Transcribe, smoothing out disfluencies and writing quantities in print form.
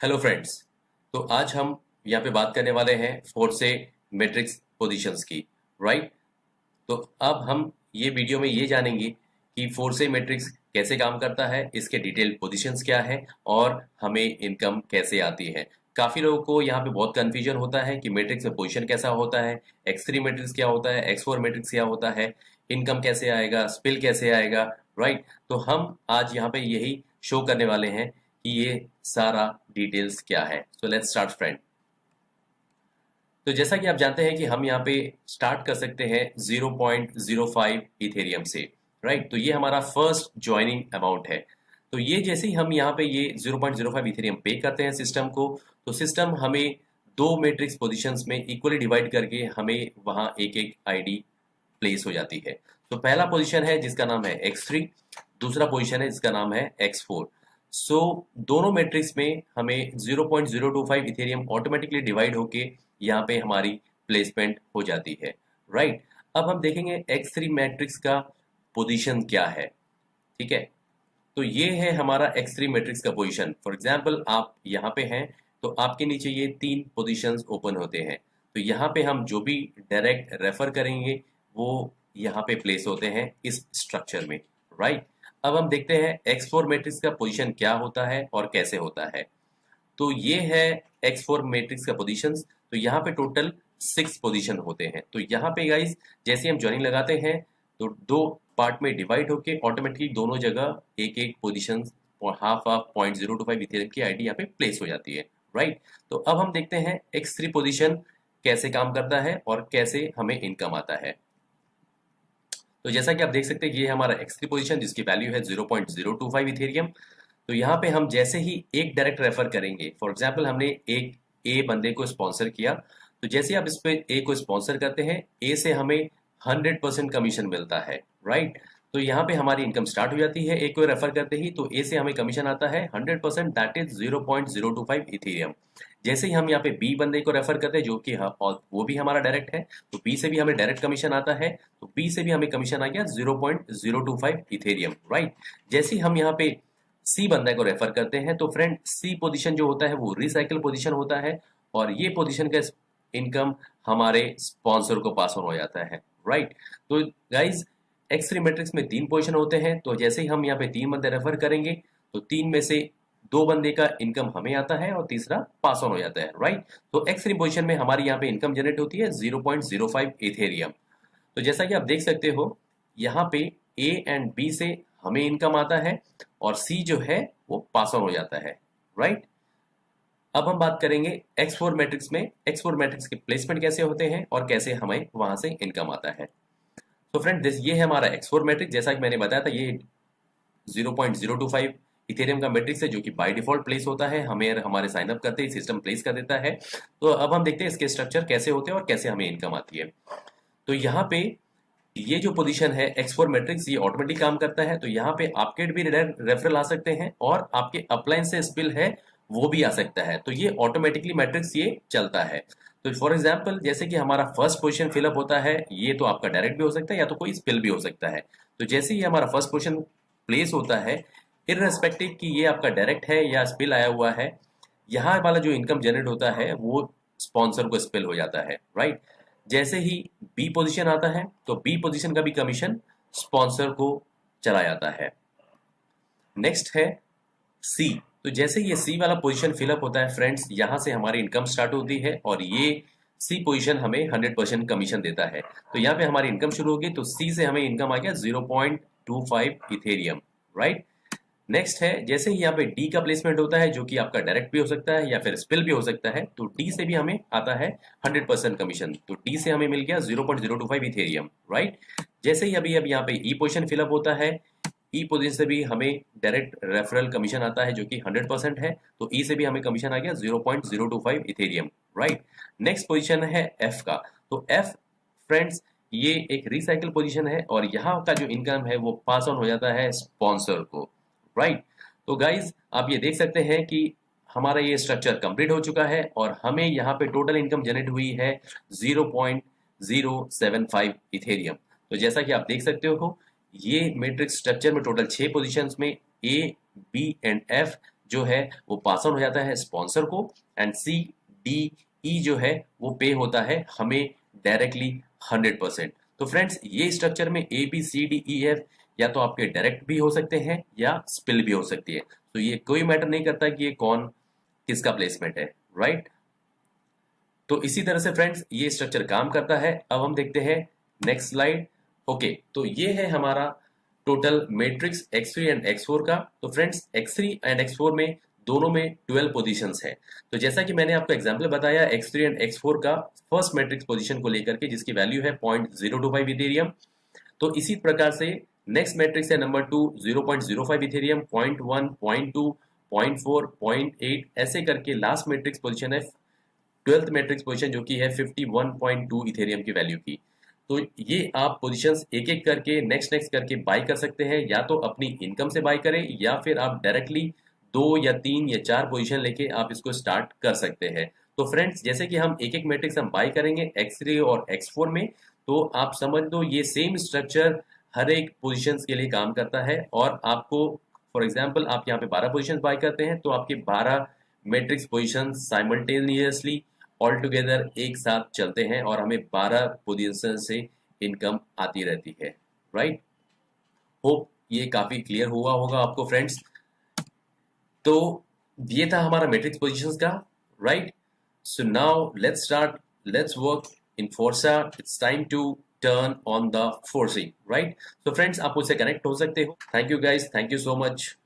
Hello friends. तो आज हम यहाँ पे बात करने वाले हैं फोर्से मैट्रिक्स पोजीशंस की। राइट। तो अब हम ये वीडियो में ये जानेंगे कि फोर्से मैट्रिक्स कैसे काम करता है, इसके डिटेल पोजीशंस क्या है और हमें इनकम कैसे आती है। काफी लोगों को यहाँ पे बहुत कंफ्यूजन होता है कि मैट्रिक्स में पोजीशन कैसा होता है, x3 मैट्रिक्स क्या होता है, x4 मैट्रिक्स क्या होता है, इनकम कैसे आएगा, स्पिल कैसे आएगा। राइट। तो हम आज यहाँ पे यही शो करने वाले हैं कि ये सारा डिटेल्स क्या है। So let's start friend. तो जैसा कि आप जानते हैं कि हम यहाँ पे स्टार्ट कर सकते हैं 0.05 इथेरियम से। राइट। तो ये हमारा फर्स्ट ज्वाइनिंग अमाउंट है। तो ये जैसे ही हम यहाँ पे ये 0.05 इथेरियम पे करते हैं सिस्टम को, तो सिस्टम हमें दो मैट्रिक्स पोजीशंस में इक्वली डिवाइड करके हमें वहाँ एक एक आईडी प्लेस हो जाती है। तो पहला पोजीशन है जिसका नाम है x3, दूसरा पोजीशन है जिसका नाम है x4। सो दोनों मैट्रिक्स में हमें 0.025 इथेरियम ऑटोमेटिकली डिवाइड होके यहाँ पे हमारी प्लेसमेंट हो जाती है। राइट। अब हम देखेंगे x3 मैट्रिक्स का पोजीशन क्या है। ठीक है। तो ये है हमारा x3 मैट्रिक्स का पोजीशन। फॉर एग्जांपल आप यहाँ पे हैं तो आपके नीचे ये तीन पोजीशंस ओपन होते हैं। तो यहाँ पे हम जो भी डायरेक्ट रेफर करेंगे वो यहाँ पे प्लेस होते हैं इस स्ट्रक्चर में। राइट। अब हम देखते हैं x4 मैट्रिक्स का पोजीशन क्या होता है और कैसे होता है। तो ये है x4 मैट्रिक्स का पोजीशंस। तो यहाँ पे टोटल 6 पोजीशन होते हैं। तो यहाँ पे गाइस जैसे हम ज्वाइनिंग लगाते हैं तो दो पार्ट में डिवाइड होके ऑटोमेटिकली दोनों जगह एक एक पोजीशन और हाफ हाफ 0.025 इथेरियम की आईडी यहाँ पे प्लेस हो जाती है। राइट। तो अब हम देखते हैं x3 पोजीशन कैसे काम करता है और कैसे हमें इनकम आता है। तो जैसा कि आप देख सकते हैं ये हमारा x3 पोजीशन जिसकी वैल्यू है 0.025 इथेरियम। तो यहाँ पे हम जैसे ही एक डायरेक्ट रेफर करेंगे, फॉर एग्जाम्पल हमने एक ए बंदे को स्पॉन्सर किया, तो जैसे ही आप इस पे ए को स्पॉन्सर करते हैं ए से हमें 100% कमीशन मिलता है। राइट। तो यहाँ पे हमारी इनकम स्टार्ट हो जाती है ए को रेफर करते ही। तो ए से हमें कमीशन आता है 100%, दैट इज 0.025 इथेरियम। जैसे ही हम यहाँ पे बी बंदे को रेफर करते हैं जो कि और वो भी हमारा डायरेक्ट है, तो बी से भी हमें डायरेक्ट कमीशन आता है। तो बी से भी हमें कमीशन आ गया 0.025 इथेरियम। राइट। जैसे ही हम यहाँ पे सी बंदे को रेफर करते हैं तो फ्रेंड सी पोजीशन जो होता है वो रिसाइकल पोजीशन होता है और ये पोजीशन का इनकम हमारे स्पॉन्सर को पास ऑन हो जाता है। राइट। तो गाइज x3 मैट्रिक्स में तीन पोजीशन होते हैं। तो जैसे ही हम यहाँ पे तीन बंदे रेफर करेंगे तो तीन में से दो बंदे का इनकम हमें आता है और तीसरा पास ऑन हो जाता है। राइट। तो x3 पोजीशन में हमारी यहाँ पे इनकम जनरेट होती है 0.05 इथेरियम। तो जैसा कि आप देख सकते हो यहाँ पे ए एंड बी से हमें इनकम आता है और सी जो है वो पास ऑन हो जाता है। राइट। अब हम बात करेंगे x4 मैट्रिक्स में x4 मैट्रिक्स के प्लेसमेंट कैसे होते हैं और कैसे हमें वहां से इनकम आता है। तो फ्रेंड दिस ये है हमारा x4 मैट्रिक्स। जैसा कि मैंने बताया था ये 0.025 इथेरियम का मैट्रिक्स है जो कि बाय डिफॉल्ट प्लेस होता है, हमें हमारे साइन अप करते ही सिस्टम प्लेस कर देता है। तो अब हम देखते हैं इसके स्ट्रक्चर कैसे होते हैं और कैसे हमें इनकम आती है। तो यहाँ पे ये जो पोजीशन है x4 मैट्रिक्स ये ऑटोमेटिक काम करता है। तो यहाँ पे आपके भी रेफरल आ सकते हैं और आपके अपलाइन से स्पिल है वो भी आ सकता है। तो ये ऑटोमेटिकली मैट्रिक्स ये चलता है। तो फॉर एग्जांपल जैसे कि हमारा फर्स्ट पोजीशन फिलअप होता है, ये तो आपका डायरेक्ट भी हो सकता है या तो कोई स्पिल भी हो सकता है। तो जैसे ही हमारा फर्स्ट पोजीशन प्लेस होता है, इररेस्पेक्टिव कि ये आपका डायरेक्ट है या स्पिल आया हुआ है, यहाँ वाला जो इनकम जनरेट होता है वो स्पॉन्सर को स्पिल हो जाता है। राइट। जैसे ही बी पोजीशन आता है तो बी पोजीशन का भी कमीशन स्पॉन्सर को चला जाता है। नेक्स्ट है सी। तो जैसे ये सी वाला पोजीशन फिलअप होता है फ्रेंड्स, यहां से हमारी इनकम स्टार्ट होती है और ये सी पोजीशन हमें 100% कमीशन देता है। तो यहाँ पे हमारी इनकम शुरू होगी। तो सी से हमें इनकम आ गया 0.25 इथेरियम। राइट। नेक्स्ट है जैसे ही यहाँ पे डी का प्लेसमेंट होता है जो कि आपका डायरेक्ट भी हो सकता है या फिर स्पिल भी हो सकता है। तो डी से भी हमें आता है 100% कमीशन। तो डी से हमें मिल गया 0.025 इथेरियम। राइट। जैसे ही अभी अब यहाँ पे ई पोजीशन फिलअप होता है, ई पोजीशन से भी हमें डायरेक्ट रेफरल कमीशन आता है जो कि 100% है। तो ई से भी हमें कमीशन आ गया 0.025 इथेरियम। राइट। नेक्स्ट पोजीशन है एफ का। तो एफ फ्रेंड्स ये एक रिसाइकल पोजीशन है और यहाँ का जो इनकम है वो पास ऑन हो जाता है स्पॉन्सर को। राइट। तो गाइज आप ये देख सकते हैं कि हमारा ये स्ट्रक्चर कंप्लीट हो चुका है और हमें यहाँ पे टोटल इनकम जनरेट हुई है 0.075 इथेरियम। तो जैसा कि आप देख सकते हो ये मैट्रिक्स स्ट्रक्चर में टोटल 6 पोजीशंस में ए बी एंड एफ जो है वो पास ऑन हो जाता है स्पॉन्सर को, एंड सी डी ई जो है वो पे होता है हमें डायरेक्टली 100%। तो फ्रेंड्स ये स्ट्रक्चर में A B C D E F या तो आपके डायरेक्ट भी हो सकते हैं या स्पिल भी हो सकती है, तो ये कोई मैटर नहीं करता कि ये कौन किसका प्लेसमेंट है, राइट। तो इसी तरह से फ्रेंड्स ये स्ट्रक्चर काम करता है। अब हम देखते हैं नेक्स्ट स्लाइड। ओके, तो ये है हमारा total matrix X3 and X4 का। तो फ्रेंड्स X3 एंड X4 में दोनों में 12 पोजीशंस है। तो जैसा कि मैंने आपको एग्जांपल बताया X3 एंड X4 का फर्स्ट मैट्रिक्स पोजीशन को लेकर के, जिसकी वैल्यू है 0.025 इथेरियम। तो इसी प्रकार से नेक्स्ट मैट्रिक्स है नंबर 2 0.05 इथेरियम, 0.1, 0.2, 0.4, 0.8, ऐसे करके लास्ट मैट्रिक्स पोजीशन है 12th मैट्रिक्स पोजीशन जो कि है 51.2 इथेरियम की वैल्यू की। तो ये आप पोजीशंस एक एक करके नेक्स्ट करके बाय कर सकते हैं, या तो अपनी इनकम से बाय करें या फिर आप डायरेक्टली 2 या 3 या 4 पोजीशन लेके आप इसको स्टार्ट कर सकते हैं। तो फ्रेंड्स जैसे कि हम एक एक मैट्रिक्स हम बाय करेंगे X3 और X4 में, तो आप समझ लो ये सेम स्ट्रक्चर हर एक पोजीशंस के लिए काम करता है। और आपको फॉर एग्जांपल आप यहाँ पे 12 पोजीशंस बाय करते हैं तो आपके 12 matrix positions simultaneously all together एक साथ चलते हैं और हमें 12 पोजीशन से इनकम आती रहती है, राइट। होप ये काफी क्लियर हुआ होगा आपको फ्रेंड्स। तो ये था हमारा मैट्रिक्स पोजीशंस का, right. So now let's work in forsa. It's time to turn on the forcing, right. तो फ्रेंड्स आप मुझसे कनेक्ट हो सकते हो। Thank you guys, thank you so much.